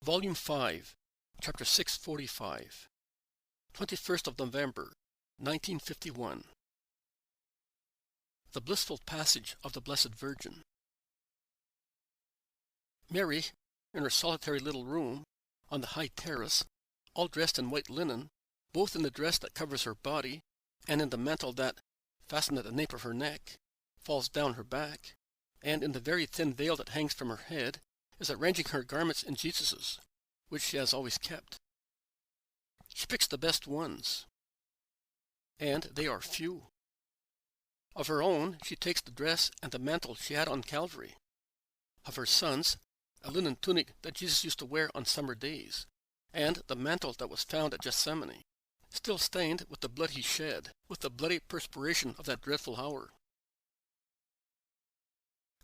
Volume 5, Chapter 645, 21st of November, 1951. The Blissful Passage of the Blessed Virgin. Mary, in her solitary little room, on the high terrace, all dressed in white linen, both in the dress that covers her body, and in the mantle that, fastened at the nape of her neck, falls down her back, and in the very thin veil that hangs from her head, is arranging her garments in Jesus's, which she has always kept. She picks the best ones, and they are few. Of her own, she takes the dress and the mantle she had on Calvary. Of her son's, a linen tunic that Jesus used to wear on summer days, and the mantle that was found at Gethsemane, still stained with the blood he shed, with the bloody perspiration of that dreadful hour.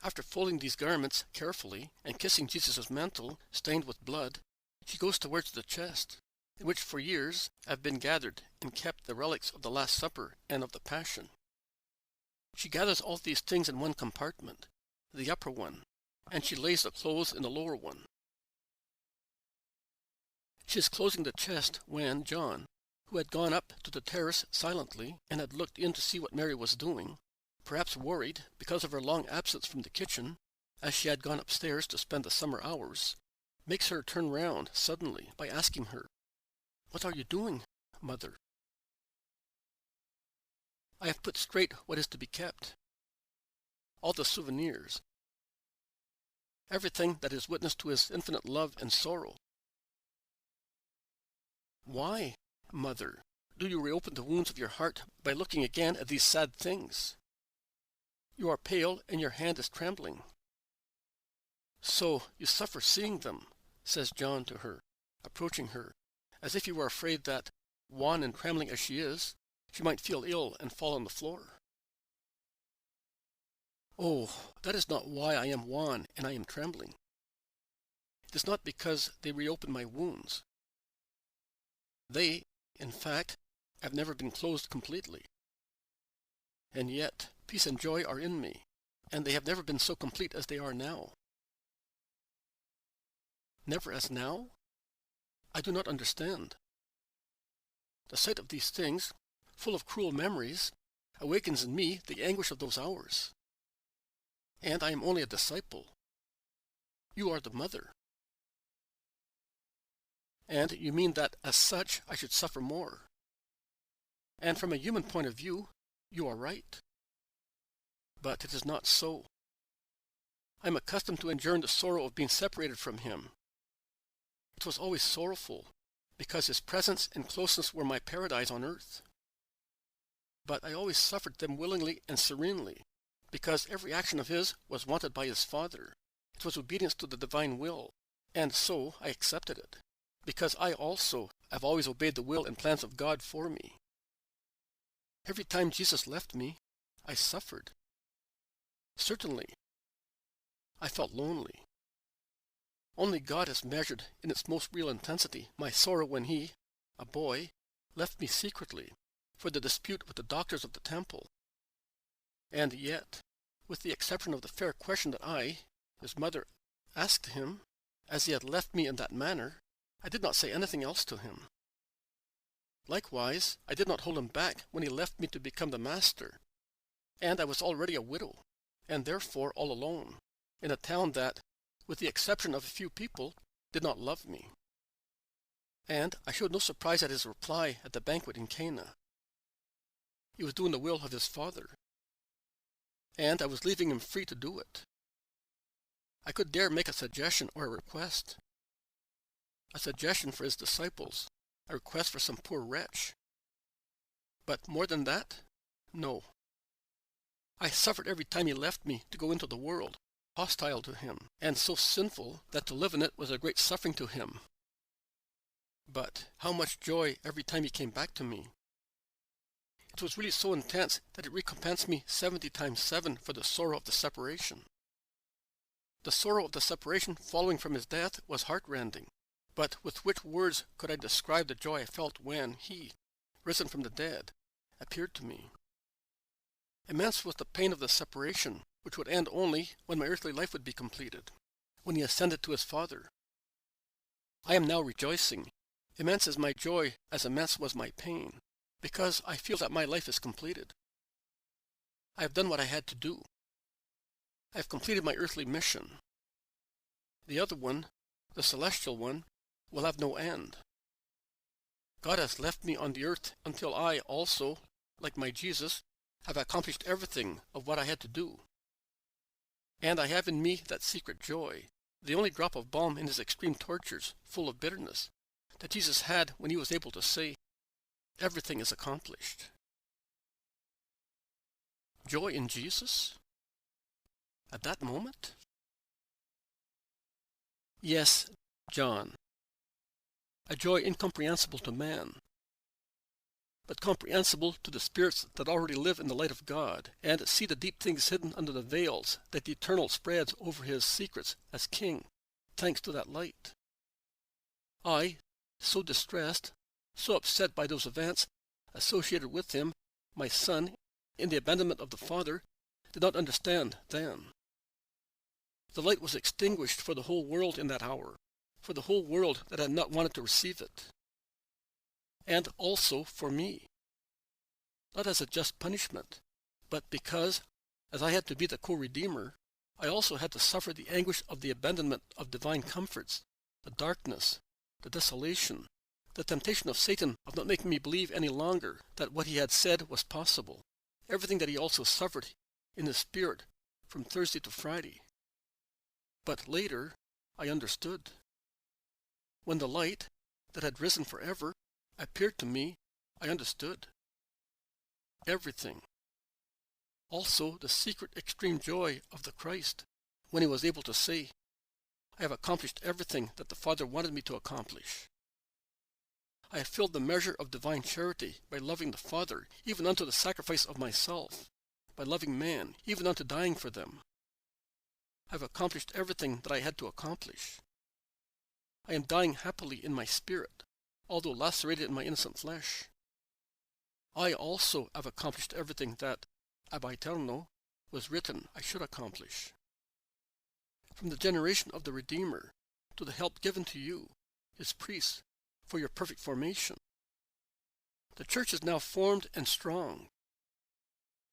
After folding these garments carefully and kissing Jesus' mantle stained with blood, she goes towards the chest, in which for years have been gathered and kept the relics of the Last Supper and of the Passion. She gathers all these things in one compartment, the upper one, and she lays the clothes in the lower one. She is closing the chest when John, who had gone up to the terrace silently and had looked in to see what Mary was doing, perhaps worried because of her long absence from the kitchen, as she had gone upstairs to spend the summer hours, makes her turn round suddenly by asking her, "What are you doing, Mother?" "I have put straight what is to be kept. All the souvenirs. Everything that is witness to his infinite love and sorrow." "Why, Mother, do you reopen the wounds of your heart by looking again at these sad things? You are pale and your hand is trembling." "So you suffer seeing them," says John to her, approaching her, as if he were afraid that, wan and trembling as she is, she might feel ill and fall on the floor. "Oh, that is not why I am wan and I am trembling. It is not because they reopen my wounds. They, in fact, have never been closed completely. And yet, peace and joy are in me, and they have never been so complete as they are now." "Never as now? I do not understand." "The sight of these things, full of cruel memories, awakens in me the anguish of those hours. And I am only a disciple. You are the Mother. And you mean that as such I should suffer more. And from a human point of view, you are right. But it is not so. I am accustomed to enduring the sorrow of being separated from him. It was always sorrowful, because his presence and closeness were my paradise on earth. But I always suffered them willingly and serenely, because every action of his was wanted by his Father. It was obedience to the divine will, and so I accepted it, because I also have always obeyed the will and plans of God for me. Every time Jesus left me, I suffered. Certainly, I felt lonely. Only God has measured in its most real intensity my sorrow when he, a boy, left me secretly for the dispute with the doctors of the temple. And yet, with the exception of the fair question that I, his mother, asked him, as he had left me in that manner, I did not say anything else to him. Likewise, I did not hold him back when he left me to become the master, and I was already a widow, and therefore all alone, in a town that, with the exception of a few people, did not love me. And I showed no surprise at his reply at the banquet in Cana. He was doing the will of his Father, and I was leaving him free to do it. I could dare make a suggestion or a request. A suggestion for his disciples, a request for some poor wretch. But more than that? No. I suffered every time he left me to go into the world, hostile to him, and so sinful that to live in it was a great suffering to him. But how much joy every time he came back to me. It was really so intense that it recompensed me 70 times 7 for the sorrow of the separation. The sorrow of the separation following from his death was heartrending, but with which words could I describe the joy I felt when he, risen from the dead, appeared to me? Immense was the pain of the separation, which would end only when my earthly life would be completed, when he ascended to his Father. I am now rejoicing. Immense is my joy, as immense was my pain, because I feel that my life is completed. I have done what I had to do. I have completed my earthly mission. The other one, the celestial one, will have no end. God has left me on the earth until I also, like my Jesus, have accomplished everything of what I had to do. And I have in me that secret joy, the only drop of balm in his extreme tortures, full of bitterness, that Jesus had when he was able to say, "Everything is accomplished." Joy in Jesus? At that moment? Yes, John. A joy incomprehensible to man, but comprehensible to the spirits that already live in the light of God, and see the deep things hidden under the veils that the Eternal spreads over his secrets as King, thanks to that light. I, so distressed, so upset by those events associated with him, my son, in the abandonment of the Father, did not understand then. The light was extinguished for the whole world in that hour, for the whole world that had not wanted to receive it, and also for me, not as a just punishment, but because, as I had to be the co-redeemer, I also had to suffer the anguish of the abandonment of divine comforts, the darkness, the desolation, the temptation of Satan of not making me believe any longer that what he had said was possible, everything that he also suffered in the Spirit from Thursday to Friday. But later, I understood. When the light, that had risen forever, appeared to me, I understood. Everything. Also the secret extreme joy of the Christ, when he was able to say, "I have accomplished everything that the Father wanted me to accomplish. I have filled the measure of divine charity by loving the Father, even unto the sacrifice of myself, by loving man, even unto dying for them. I have accomplished everything that I had to accomplish. I am dying happily in my spirit, although lacerated in my innocent flesh. I also have accomplished everything that, ab aeterno, was written I should accomplish. From the generation of the Redeemer, to the help given to you, his priests, for your perfect formation. The church is now formed and strong.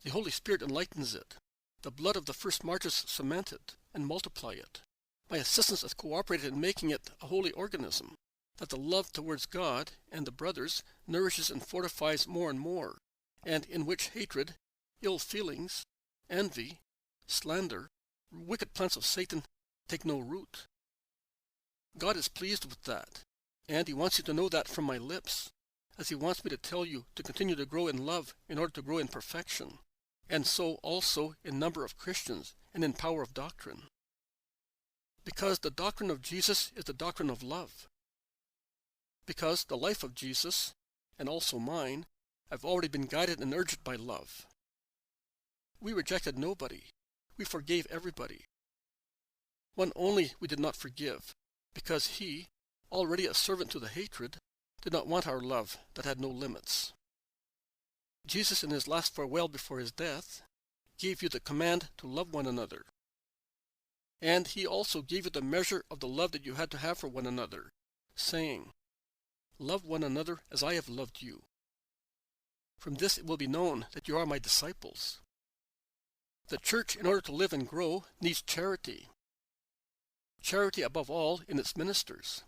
The Holy Spirit enlightens it. The blood of the first martyrs cement it and multiply it. My assistance has cooperated in making it a holy organism, that the love towards God and the brothers nourishes and fortifies more and more, and in which hatred, ill feelings, envy, slander, wicked plans of Satan take no root. God is pleased with that, and he wants you to know that from my lips, as he wants me to tell you to continue to grow in love in order to grow in perfection, and so also in number of Christians and in power of doctrine. Because the doctrine of Jesus is the doctrine of love. Because the life of Jesus, and also mine, have already been guided and urged by love. We rejected nobody. We forgave everybody. One only we did not forgive, because he, already a servant to the hatred, did not want our love that had no limits. Jesus, in his last farewell before his death, gave you the command to love one another. And he also gave you the measure of the love that you had to have for one another, saying, "Love one another as I have loved you. From this it will be known that you are my disciples." The church, in order to live and grow, needs charity. Charity above all in its ministers.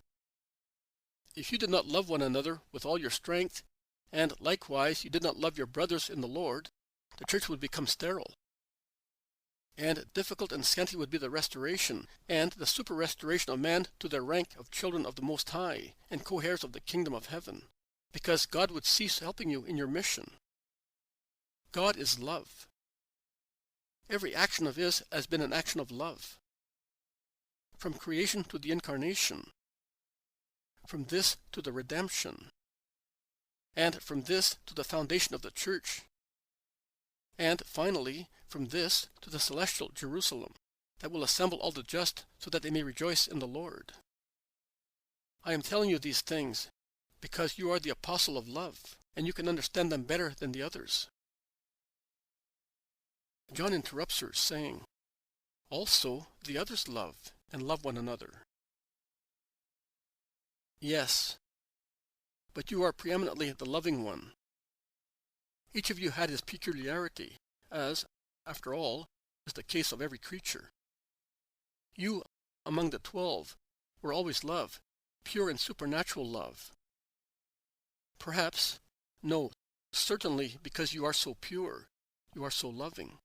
If you did not love one another with all your strength, and likewise you did not love your brothers in the Lord, the church would become sterile. And difficult and scanty would be the restoration, and the super-restoration of man to their rank of children of the Most High, and co-heirs of the kingdom of heaven, because God would cease helping you in your mission. God is love. Every action of his has been an action of love. From creation to the incarnation, from this to the redemption, and from this to the foundation of the church, and finally from this to the celestial Jerusalem, that will assemble all the just so that they may rejoice in the Lord. I am telling you these things because you are the apostle of love, and you can understand them better than the others. John interrupts her, saying, "Also the others love, and love one another." Yes, but you are preeminently the loving one. Each of you had his peculiarity, as, after all, is the case of every creature. You, among the 12, were always love, pure and supernatural love. Perhaps, no, certainly because you are so pure, you are so loving.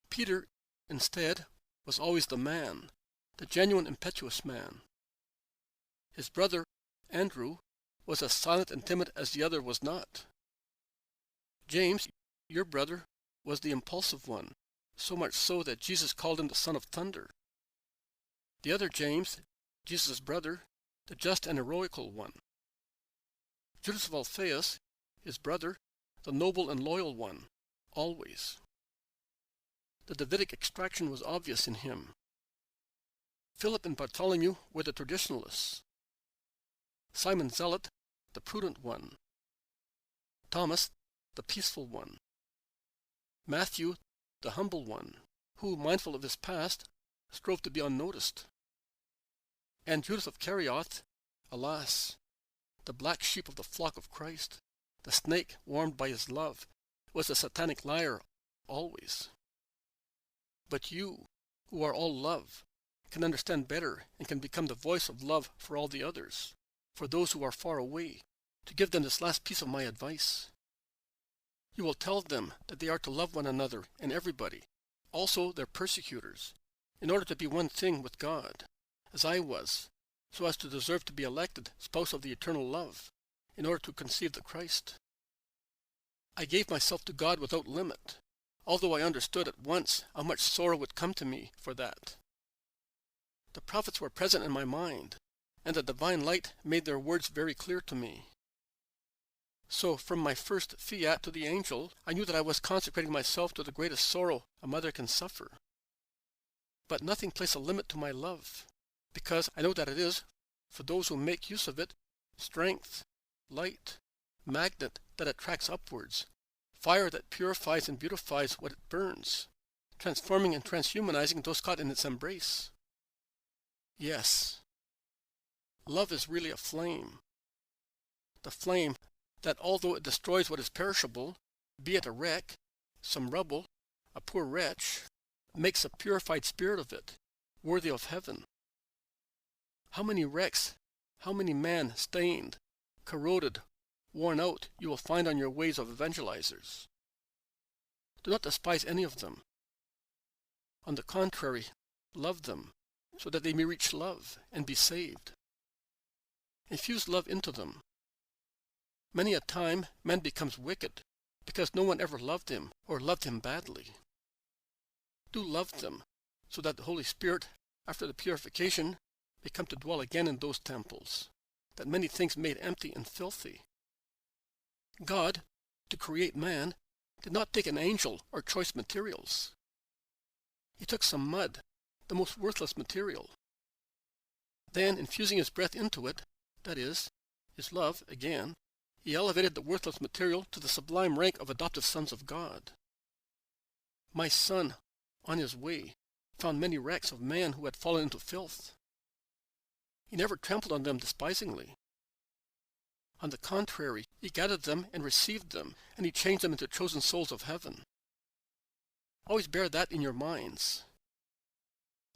Peter, instead, was always the man, the genuine impetuous man. His brother, Andrew, was as silent and timid as the other was not. James, your brother, was the impulsive one, so much so that Jesus called him the son of thunder. The other James, Jesus' brother, the just and heroical one. Judas of Alphaeus, his brother, the noble and loyal one, always. The Davidic extraction was obvious in him. Philip and Bartholomew were the traditionalists. Simon Zealot, the prudent one. Thomas, the peaceful one. Matthew, the humble one, who, mindful of his past, strove to be unnoticed. And Judas of Kerioth, alas, the black sheep of the flock of Christ, the snake warmed by his love, was a satanic liar always. But you, who are all love, can understand better and can become the voice of love for all the others, for those who are far away, to give them this last piece of my advice. You will tell them that they are to love one another and everybody, also their persecutors, in order to be one thing with God, as I was, so as to deserve to be elected spouse of the eternal love, in order to conceive the Christ. I gave myself to God without limit, although I understood at once how much sorrow would come to me for that. The prophets were present in my mind, and the divine light made their words very clear to me. So from my first fiat to the angel, I knew that I was consecrating myself to the greatest sorrow a mother can suffer. But nothing placed a limit to my love, because I know that it is, for those who make use of it, strength, light, magnet that attracts upwards, fire that purifies and beautifies what it burns, transforming and transhumanizing those caught in its embrace. Yes, love is really a flame. The flame that, although it destroys what is perishable, be it a wreck, some rubble, a poor wretch, makes a purified spirit of it, worthy of heaven. How many wrecks, how many men stained, corroded, worn out you will find on your ways of evangelizers. Do not despise any of them. On the contrary, love them, so that they may reach love and be saved. Infuse love into them. Many a time man becomes wicked, because no one ever loved him or loved him badly. Do love them, so that the Holy Spirit, after the purification, may come to dwell again in those temples, that many things made empty and filthy. God, to create man, did not take an angel or choice materials. He took some mud, the most worthless material. Then, infusing his breath into it, that is, his love, again, he elevated the worthless material to the sublime rank of adoptive sons of God. My son, on his way, found many wrecks of man who had fallen into filth. He never trampled on them despisingly. On the contrary, he gathered them and received them, and he changed them into chosen souls of heaven. Always bear that in your minds,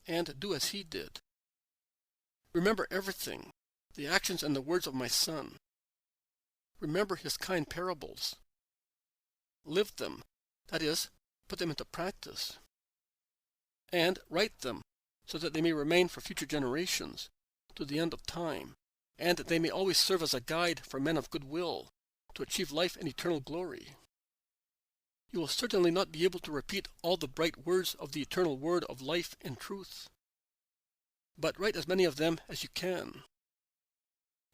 and do as he did. Remember everything, the actions and the words of my son. Remember his kind parables. Live them, that is, put them into practice. And write them, so that they may remain for future generations, to the end of time, and that they may always serve as a guide for men of good will, to achieve life and eternal glory. You will certainly not be able to repeat all the bright words of the eternal word of life and truth, but write as many of them as you can.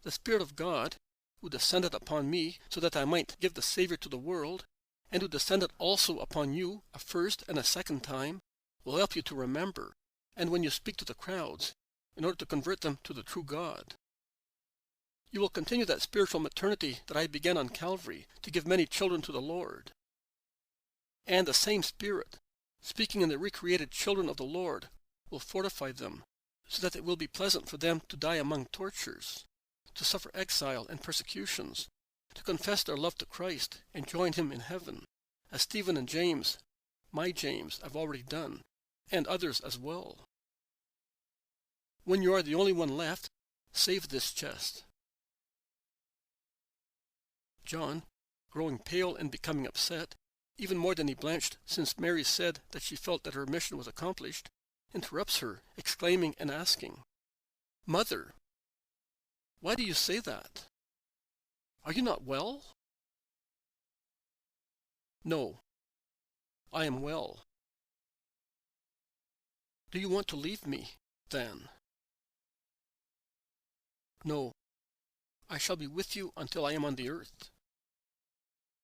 The Spirit of God, who descended upon me so that I might give the Savior to the world, and who descended also upon you a first and a second time, will help you to remember, and when you speak to the crowds, in order to convert them to the true God. You will continue that spiritual maternity that I began on Calvary to give many children to the Lord. And the same Spirit, speaking in the recreated children of the Lord, will fortify them, so that it will be pleasant for them to die among tortures, to suffer exile and persecutions, to confess their love to Christ and join him in heaven, as Stephen and James, my James, have already done, and others as well. When you are the only one left, save this chest. John, growing pale and becoming upset, even more than he blanched since Mary said that she felt that her mission was accomplished, interrupts her, exclaiming and asking, "Mother, why do you say that? Are you not well?" "No, I am well." "Do you want to leave me, then?" "No, I shall be with you until I am on the earth."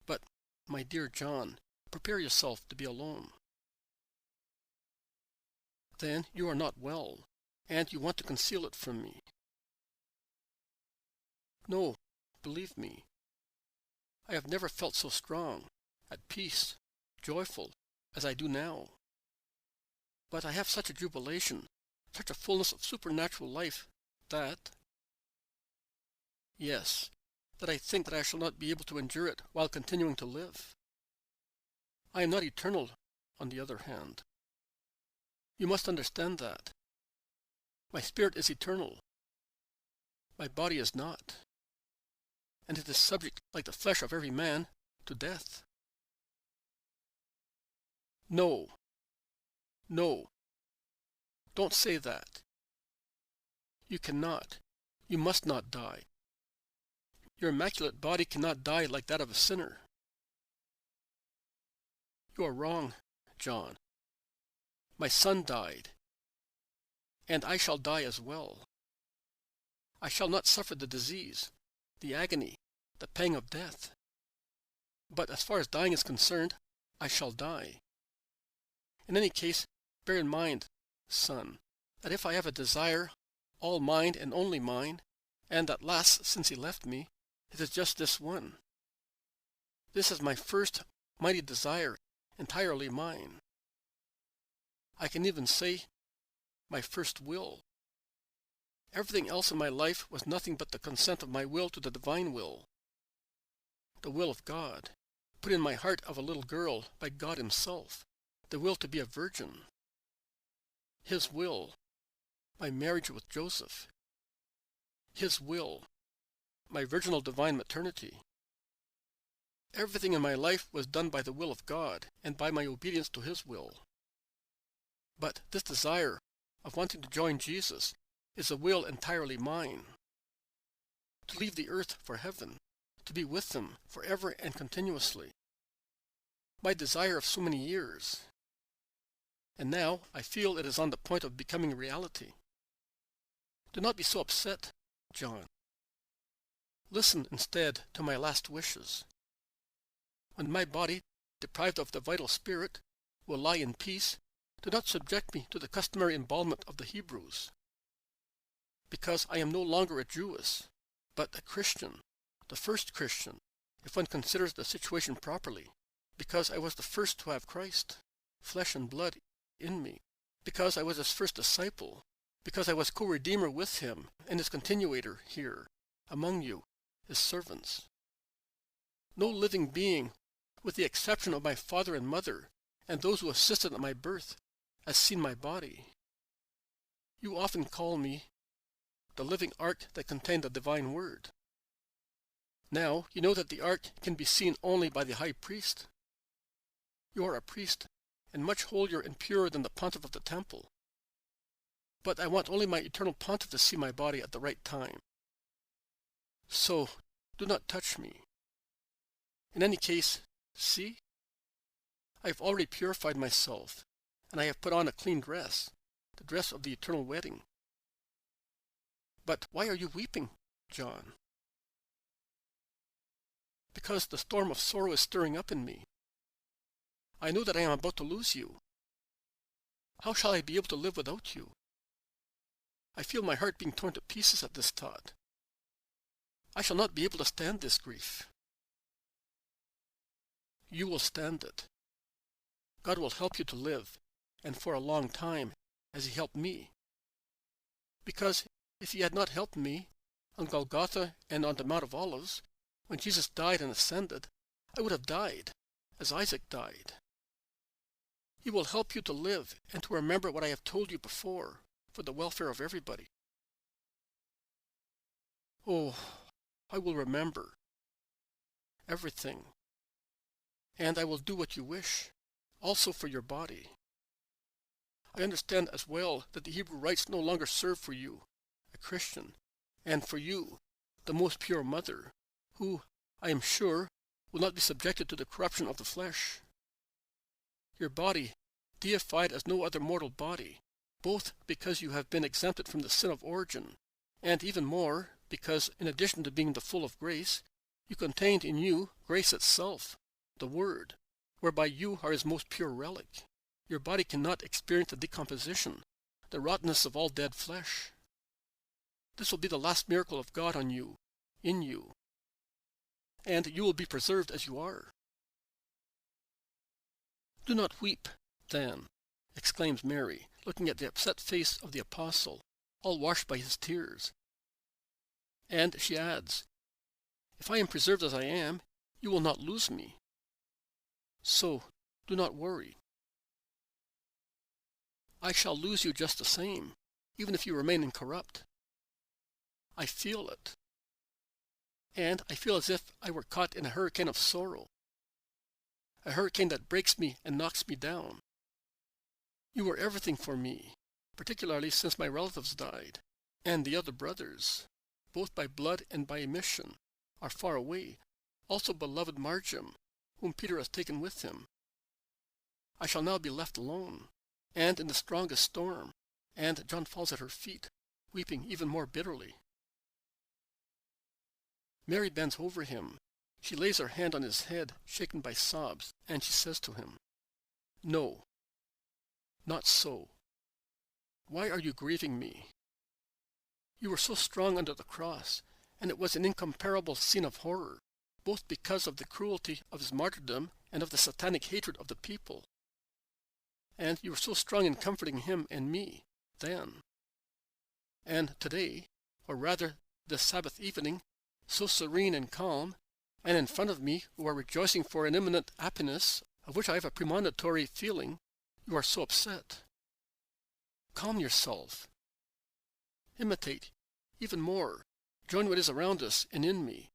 "But, my dear John, prepare yourself to be alone." "Then you are not well, and you want to conceal it from me." "No, believe me, I have never felt so strong, at peace, joyful, as I do now. But I have such a jubilation, such a fullness of supernatural life, that—" "Yes, that I think that I shall not be able to endure it while continuing to live. I am not eternal, on the other hand. You must understand that. My spirit is eternal. My body is not. And it is subject, like the flesh of every man, to death." "No, no, don't say that. You cannot, you must not die. Your immaculate body cannot die like that of a sinner." "You are wrong, John. My son died, and I shall die as well. I shall not suffer the disease, the agony, the pang of death. But as far as dying is concerned, I shall die. In any case, bear in mind, son, that if I have a desire, all mine and only mine, and that lasts since he left me, it is just this one. This is my first mighty desire, entirely mine. I can even say, my first will. Everything else in my life was nothing but the consent of my will to the divine will, the will of God, put in my heart of a little girl by God himself, the will to be a virgin. His will, my marriage with Joseph. His will, my virginal divine maternity. Everything in my life was done by the will of God and by my obedience to his will. But this desire of wanting to join Jesus is a will entirely mine. To leave the earth for heaven, to be with him forever and continuously. My desire of so many years. And now I feel it is on the point of becoming a reality. Do not be so upset, John. Listen instead to my last wishes. When my body, deprived of the vital spirit, will lie in peace, do not subject me to the customary embalmment of the Hebrews. Because I am no longer a Jewess, but a Christian, the first Christian, if one considers the situation properly, because I was the first to have Christ, flesh and blood, in me, because I was his first disciple, because I was co-redeemer with him and his continuator here, among you, his servants. No living being, with the exception of my father and mother, and those who assisted at my birth, has seen my body. You often call me the living ark that contained the divine word. Now you know that the ark can be seen only by the high priest. You are a priest, and much holier and purer than the pontiff of the temple. But I want only my eternal pontiff to see my body at the right time. So, do not touch me. In any case, see? I have already purified myself, and I have put on a clean dress, the dress of the eternal wedding. But why are you weeping, John? Because the storm of sorrow is stirring up in me. I know that I am about to lose you. How shall I be able to live without you? I feel my heart being torn to pieces at this thought. I shall not be able to stand this grief. You will stand it. God will help you to live, and for a long time, as he helped me. Because if he had not helped me, on Golgotha and on the Mount of Olives, when Jesus died and ascended, I would have died, as Isaac died. He will help you to live and to remember what I have told you before, for the welfare of everybody. Oh, I will remember everything, and I will do what you wish, also for your body. I understand as well that the Hebrew rites no longer serve for you, a Christian, and for you, the most pure mother, who, I am sure, will not be subjected to the corruption of the flesh. Your body, deified as no other mortal body, both because you have been exempted from the sin of origin, and even more because, in addition to being the full of grace, you contained in you grace itself, the Word, whereby you are his most pure relic. Your body cannot experience the decomposition, the rottenness of all dead flesh. This will be the last miracle of God on you, in you, and you will be preserved as you are. Do not weep, then, exclaims Mary, looking at the upset face of the apostle, all washed by his tears. And she adds, if I am preserved as I am, you will not lose me. So, do not worry. I shall lose you just the same, even if you remain incorrupt. I feel it. And I feel as if I were caught in a hurricane of sorrow, a hurricane that breaks me and knocks me down. You were everything for me, particularly since my relatives died, and the other brothers, both by blood and by mission, are far away, also beloved Marjam, whom Peter has taken with him. I shall now be left alone, and in the strongest storm, and John falls at her feet, weeping even more bitterly. Mary bends over him. She lays her hand on his head, shaken by sobs, and she says to him, no, not so. Why are you grieving me? You were so strong under the cross, and it was an incomparable scene of horror, both because of the cruelty of his martyrdom and of the satanic hatred of the people. And you were so strong in comforting him and me, then. And today, or rather this Sabbath evening, so serene and calm, and in front of me who are rejoicing for an imminent happiness, of which I have a premonitory feeling, you are so upset. Calm yourself. Imitate, even more, join what is around us and in me.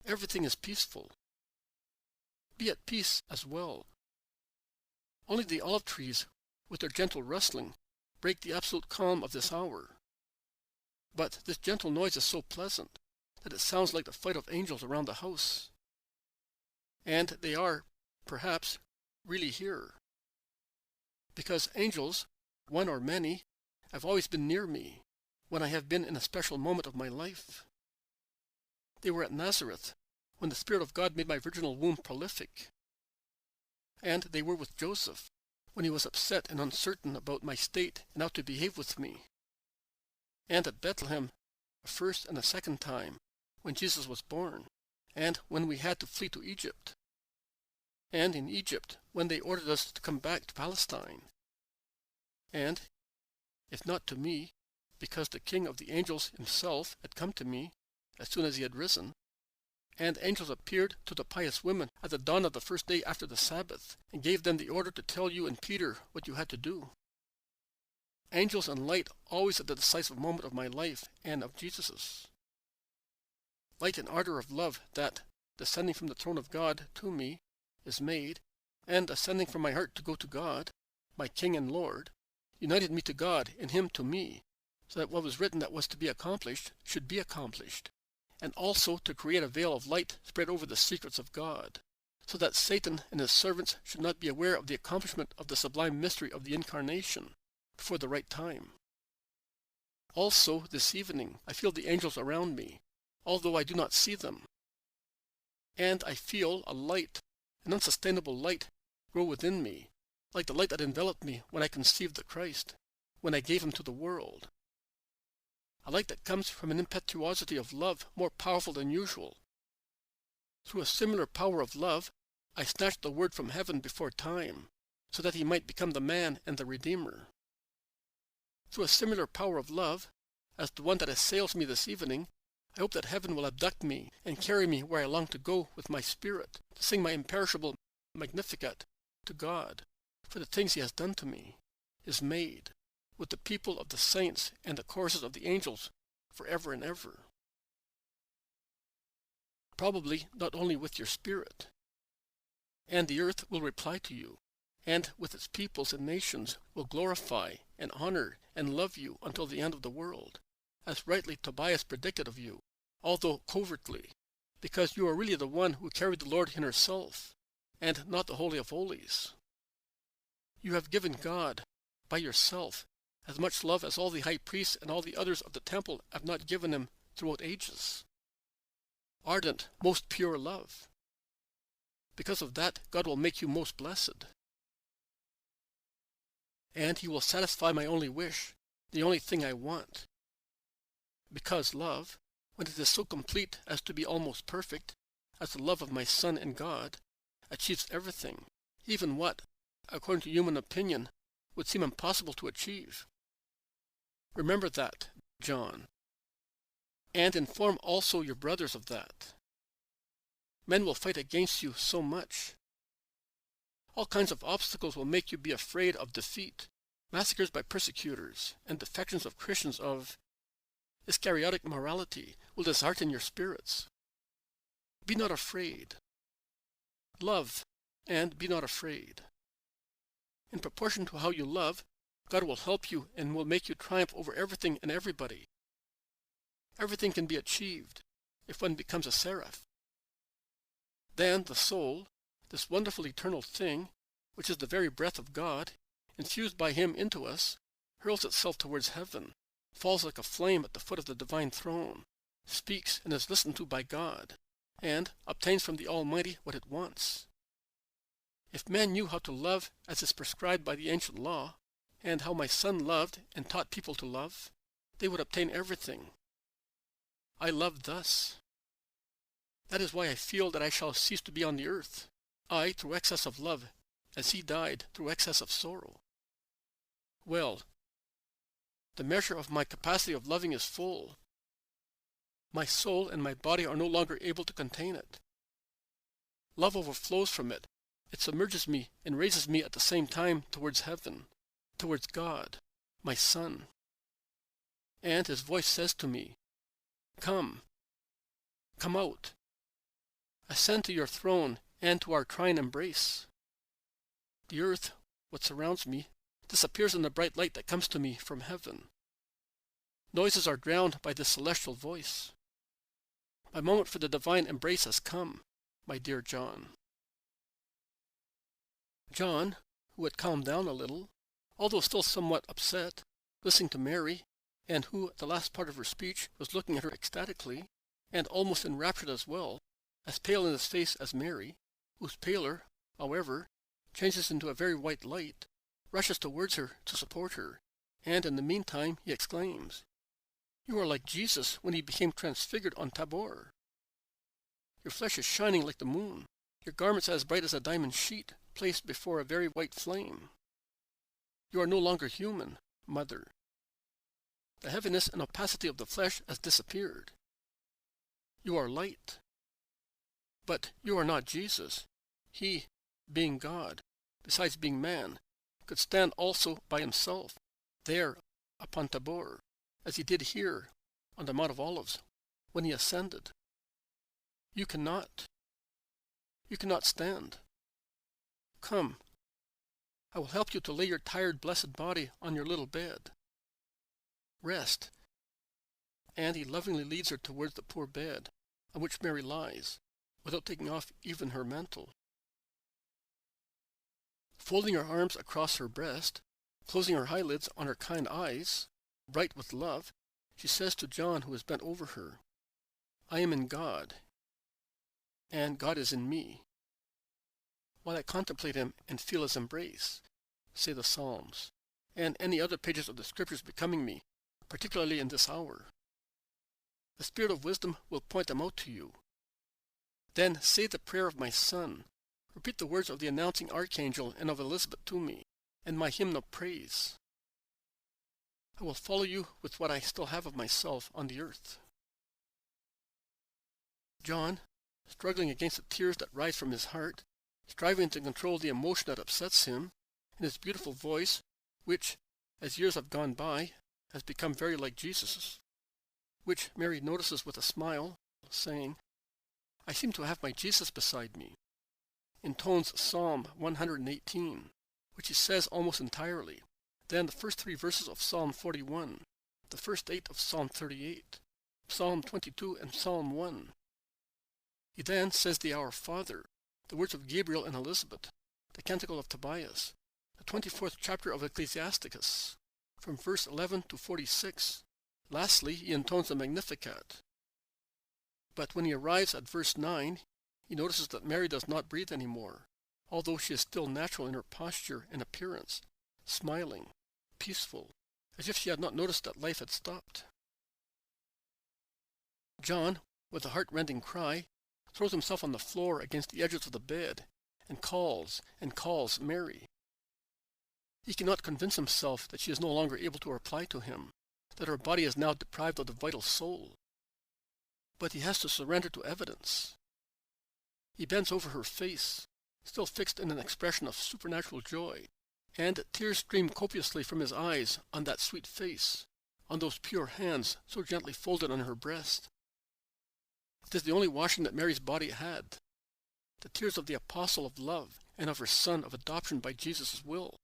Everything is peaceful. Be at peace as well. Only the olive trees, with their gentle rustling, break the absolute calm of this hour. But this gentle noise is so pleasant that it sounds like the flight of angels around the house. And they are, perhaps, really here. Because angels, one or many, have always been near me, when I have been in a special moment of my life. They were at Nazareth, when the Spirit of God made my virginal womb prolific. And they were with Joseph, when he was upset and uncertain about my state and how to behave with me. And at Bethlehem, a first and a second time, when Jesus was born, and when we had to flee to Egypt. And in Egypt, when they ordered us to come back to Palestine. And, if not to me, because the King of the angels himself had come to me as soon as he had risen, and angels appeared to the pious women at the dawn of the first day after the Sabbath, and gave them the order to tell you and Peter what you had to do. Angels and light always at the decisive moment of my life and of Jesus's. Light and ardor of love that, descending from the throne of God to me, is made, and ascending from my heart to go to God, my King and Lord, united me to God and him to me, so that what was written that was to be accomplished should be accomplished, and also to create a veil of light spread over the secrets of God, so that Satan and his servants should not be aware of the accomplishment of the sublime mystery of the Incarnation before the right time. Also, this evening, I feel the angels around me, although I do not see them. And I feel a light, an unsustainable light, grow within me, like the light that enveloped me when I conceived the Christ, when I gave him to the world. A light that comes from an impetuosity of love more powerful than usual. Through a similar power of love, I snatched the Word from heaven before time, so that he might become the man and the Redeemer. Through a similar power of love, as the one that assails me this evening, I hope that heaven will abduct me and carry me where I long to go with my spirit, to sing my imperishable Magnificat to God for the things he has done to me, his maid, with the people of the saints and the choruses of the angels forever and ever. Probably not only with your spirit. And the earth will reply to you, and with its peoples and nations will glorify and honor and love you until the end of the world, as rightly Tobias predicted of you, although covertly, because you are really the one who carried the Lord in herself, and not the Holy of Holies. You have given God, by yourself, as much love as all the high priests and all the others of the temple have not given him throughout ages. Ardent, most pure love. Because of that, God will make you most blessed. And he will satisfy my only wish, the only thing I want. Because love, when it is so complete as to be almost perfect, as the love of my Son and God, achieves everything, even what, according to human opinion, would seem impossible to achieve. Remember that, John, and inform also your brothers of that. Men will fight against you so much. All kinds of obstacles will make you be afraid of defeat, massacres by persecutors, and defections of Christians of Iscariotic morality will dishearten your spirits. Be not afraid. Love, and be not afraid. In proportion to how you love, God will help you and will make you triumph over everything and everybody. Everything can be achieved if one becomes a seraph. Then the soul, this wonderful eternal thing, which is the very breath of God, infused by him into us, hurls itself towards heaven, falls like a flame at the foot of the divine throne, speaks and is listened to by God, and obtains from the Almighty what it wants. If men knew how to love as is prescribed by the ancient law, and how my Son loved and taught people to love, they would obtain everything. I love thus. That is why I feel that I shall cease to be on the earth, I through excess of love, as he died through excess of sorrow. Well, the measure of my capacity of loving is full. My soul and my body are no longer able to contain it. Love overflows from it. It submerges me and raises me at the same time towards heaven, towards God, my Son. And his voice says to me, Come, come out. Ascend to your throne and to our trine embrace. The earth, what surrounds me, disappears in the bright light that comes to me from heaven. Noises are drowned by this celestial voice. My moment for the divine embrace has come, my dear John. John, who had calmed down a little, although still somewhat upset, listening to Mary, and who at the last part of her speech was looking at her ecstatically, and almost enraptured as well, as pale in his face as Mary, whose pallor, however, changes into a very white light, rushes towards her to support her, and in the meantime he exclaims, You are like Jesus when he became transfigured on Tabor. Your flesh is shining like the moon, your garments as bright as a diamond sheet placed before a very white flame. You are no longer human, mother. The heaviness and opacity of the flesh has disappeared. You are light. But you are not Jesus. He, being God, besides being man, could stand also by himself, there upon Tabor, as he did here on the Mount of Olives, when he ascended. You cannot. You cannot stand. Come, I will help you to lay your tired, blessed body on your little bed. Rest. And he lovingly leads her towards the poor bed, on which Mary lies, without taking off even her mantle. Folding her arms across her breast, closing her eyelids on her kind eyes, bright with love, she says to John, who is bent over her, I am in God, and God is in me. While I contemplate him and feel his embrace, say the Psalms, and any other pages of the Scriptures becoming me, particularly in this hour. The Spirit of wisdom will point them out to you. Then say the prayer of my Son, repeat the words of the announcing archangel and of Elizabeth to me, and my hymn of praise. I will follow you with what I still have of myself on the earth." John, struggling against the tears that rise from his heart, striving to control the emotion that upsets him, in his beautiful voice, which, as years have gone by, has become very like Jesus's, which Mary notices with a smile, saying, "I seem to have my Jesus beside me," intones Psalm 118, which he says almost entirely, then the first 3 verses of Psalm 41, the first 8 of Psalm 38, Psalm 22, and Psalm 1. He then says the Our Father, the words of Gabriel and Elizabeth, the Canticle of Tobias, the 24th chapter of Ecclesiasticus, from verse 11 to 46. Lastly, he intones the Magnificat. But when he arrives at verse 9, he notices that Mary does not breathe anymore, although she is still natural in her posture and appearance, smiling, peaceful, as if she had not noticed that life had stopped. John, with a heart-rending cry, throws himself on the floor against the edges of the bed, and calls Mary. He cannot convince himself that she is no longer able to reply to him, that her body is now deprived of the vital soul. But he has to surrender to evidence. He bends over her face, still fixed in an expression of supernatural joy, and tears stream copiously from his eyes on that sweet face, on those pure hands so gently folded on her breast. It is the only washing that Mary's body had, the tears of the apostle of love and of her son of adoption by Jesus' will.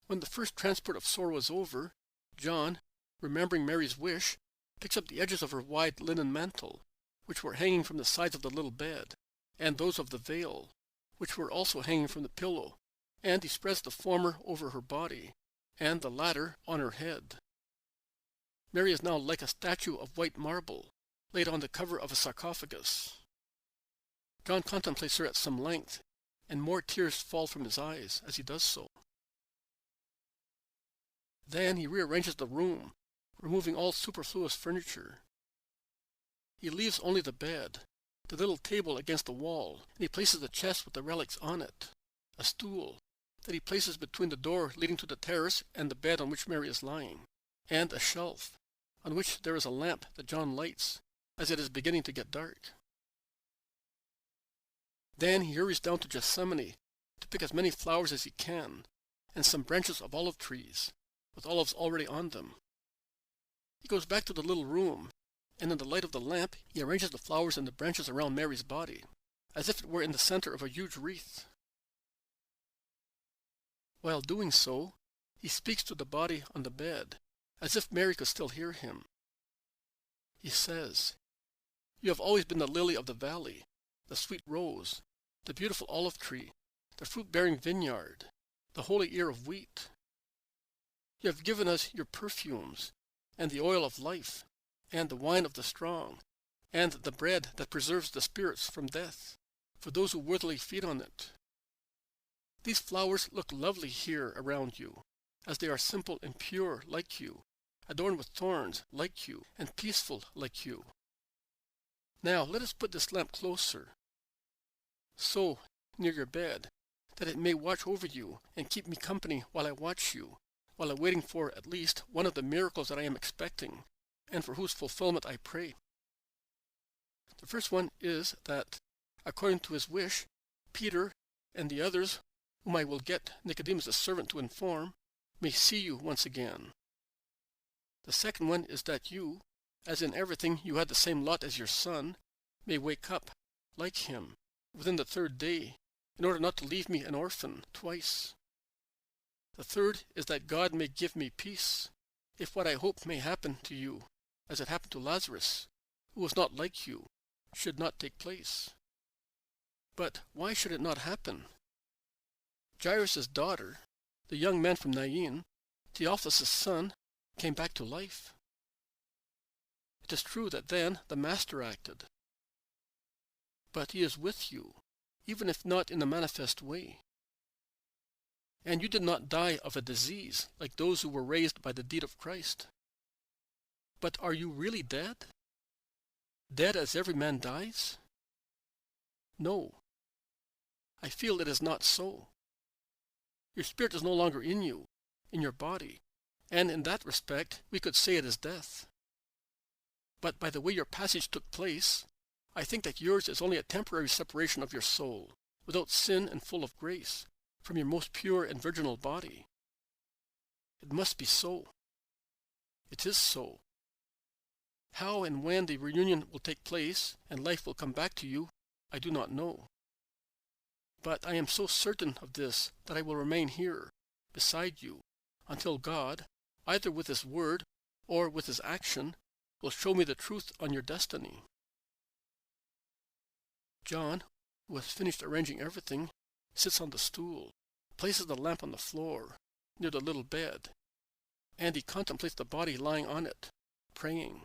When the first transport of sorrow is over, John, remembering Mary's wish, picks up the edges of her wide linen mantle, which were hanging from the sides of the little bed, and those of the veil, which were also hanging from the pillow, and he spreads the former over her body, and the latter on her head. Mary is now like a statue of white marble, laid on the cover of a sarcophagus. John contemplates her at some length, and more tears fall from his eyes as he does so. Then he rearranges the room, removing all superfluous furniture. He leaves only the bed, the little table against the wall, and he places the chest with the relics on it, a stool that he places between the door leading to the terrace and the bed on which Mary is lying, and a shelf, on which there is a lamp that John lights, as it is beginning to get dark. Then he hurries down to Gethsemane to pick as many flowers as he can, and some branches of olive trees, with olives already on them. He goes back to the little room, and in the light of the lamp he arranges the flowers and the branches around Mary's body, as if it were in the center of a huge wreath. While doing so, he speaks to the body on the bed, as if Mary could still hear him. He says, "You have always been the lily of the valley, the sweet rose, the beautiful olive tree, the fruit-bearing vineyard, the holy ear of wheat. You have given us your perfumes, and the oil of life, and the wine of the strong, and the bread that preserves the spirits from death, for those who worthily feed on it. These flowers look lovely here around you, as they are simple and pure like you, adorned with thorns like you, and peaceful like you. Now let us put this lamp closer, so near your bed, that it may watch over you and keep me company while I watch you, while I'm waiting for at least one of the miracles that I am expecting, and for whose fulfillment I pray. The first one is that, according to his wish, Peter and the others, whom I will get Nicodemus the servant to inform, may see you once again. The second one is that you, as in everything you had the same lot as your son, may wake up, like him, within the 3rd day, in order not to leave me an orphan twice. The third is that God may give me peace, if what I hope may happen to you, as it happened to Lazarus, who was not like you, should not take place. But why should it not happen? Jairus' daughter, the young man from Nain, Theophilus' son, came back to life. It is true that then the Master acted. But he is with you, even if not in a manifest way. And you did not die of a disease like those who were raised by the deed of Christ. But are you really dead? Dead as every man dies? No. I feel it is not so. Your spirit is no longer in you, in your body, and in that respect we could say it is death. But by the way your passage took place, I think that yours is only a temporary separation of your soul, without sin and full of grace, from your most pure and virginal body. It must be so. It is so. How and when the reunion will take place and life will come back to you, I do not know. But I am so certain of this that I will remain here, beside you, until God, either with His word or with His action, will show me the truth on your destiny. John, who has finished arranging everything, sits on the stool, places the lamp on the floor, near the little bed, and he contemplates the body lying on it, praying.